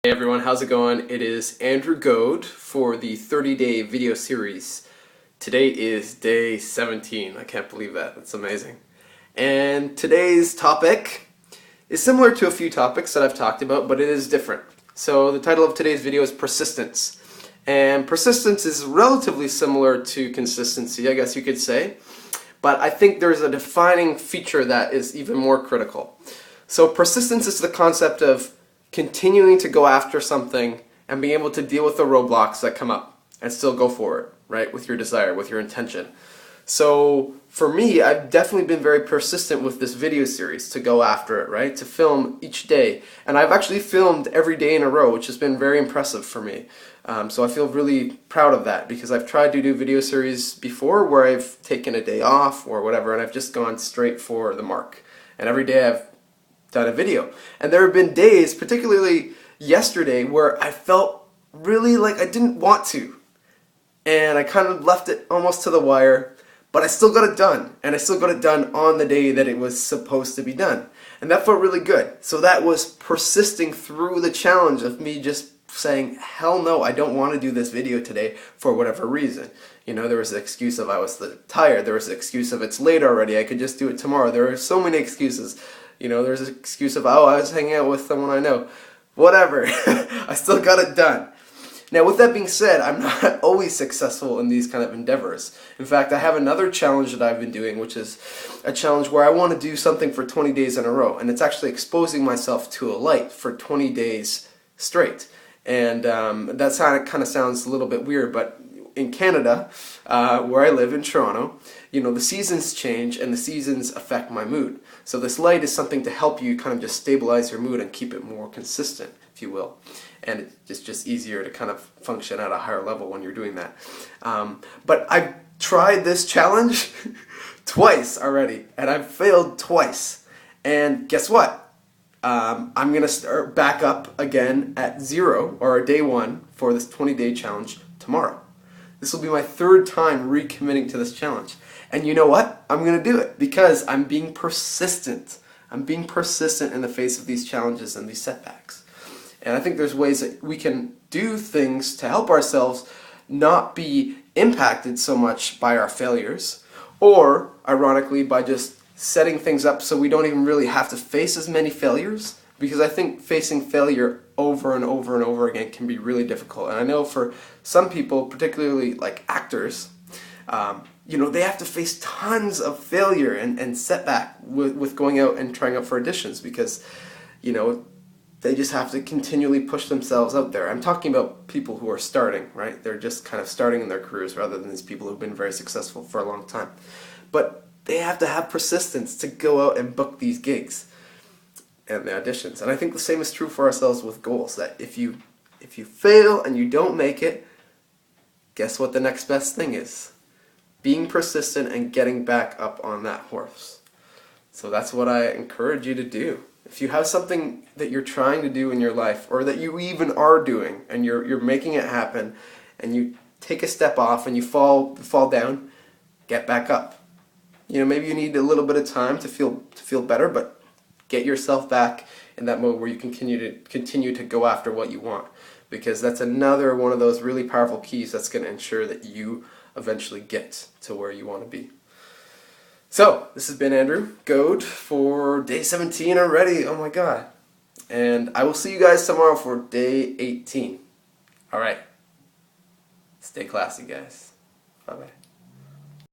Hey everyone, how's it going? It is Andrew Goad for the 30-day video series. Today is day 17. I can't believe that. That's amazing. And today's topic is similar to a few topics that I've talked about, but it is different. So the title of today's video is Persistence. And persistence is relatively similar to consistency, I guess you could say. But I think there's a defining feature that is even more critical. So persistence is the concept of continuing to go after something and being able to deal with the roadblocks that come up and still go for it, right? With your desire, with your intention. So for me, I've definitely been very persistent with this video series to go after it, right? To film each day. And I've actually filmed every day in a row, which has been very impressive for me. So I feel really proud of that because I've tried to do video series before where I've taken a day off or whatever and I've just gone straight for the mark. And every day I've done a video. And there have been days, particularly yesterday, where I felt really like I didn't want to. And I kind of left it almost to the wire, but I still got it done. And I still got it done on the day that it was supposed to be done. And that felt really good. So that was persisting through the challenge of me just saying, hell no, I don't want to do this video today for whatever reason. You know, there was the excuse of I was tired. There was the excuse of it's late already. I could just do it tomorrow. There are so many excuses. You know, there's an excuse of, oh, I was hanging out with someone I know. Whatever. I still got it done. Now, with that being said, I'm not always successful in these kind of endeavors. In fact, I have another challenge that I've been doing, which is a challenge where I want to do something for 20 days in a row. And it's actually exposing myself to a light for 20 days straight. And that's how it kind of sounds a little bit weird, but in Canada, where I live in Toronto, you know, the seasons change and the seasons affect my mood. So this light is something to help you kind of just stabilize your mood and keep it more consistent, if you will. And it's just easier to kind of function at a higher level when you're doing that. But I've tried this challenge twice already, and I've failed twice. And guess what? I'm going to start back up again at 0, or day 1, for this 20-day challenge tomorrow. This will be my 3rd time recommitting to this challenge. And you know what? I'm going to do it because I'm being persistent. I'm being persistent in the face of these challenges and these setbacks. And I think there's ways that we can do things to help ourselves not be impacted so much by our failures, or, ironically, by just setting things up so we don't even really have to face as many failures. Because I think facing failure over and over and over again can be really difficult. And I know for some people, particularly like actors, you know, they have to face tons of failure and setback with going out and trying out for auditions because, you know, they just have to continually push themselves out there. I'm talking about people who are starting, right? They're just kind of starting in their careers rather than these people who've been very successful for a long time. But they have to have persistence to go out and book these gigs and the auditions. And I think the same is true for ourselves with goals, that if you fail and you don't make it, guess what the next best thing is? Being persistent and getting back up on that horse. So that's what I encourage you to do. If you have something that you're trying to do in your life, or that you even are doing, and you're making it happen, and you take a step off and you fall down, get back up. You know, maybe you need a little bit of time to feel better, but get yourself back in that mode where you continue to go after what you want, because that's another one of those really powerful keys that's going to ensure that you eventually get to where you want to be. So, this has been Andrew Goad for day 17 already. Oh my god. And I will see you guys tomorrow for day 18. Alright. Stay classy, guys. Bye-bye.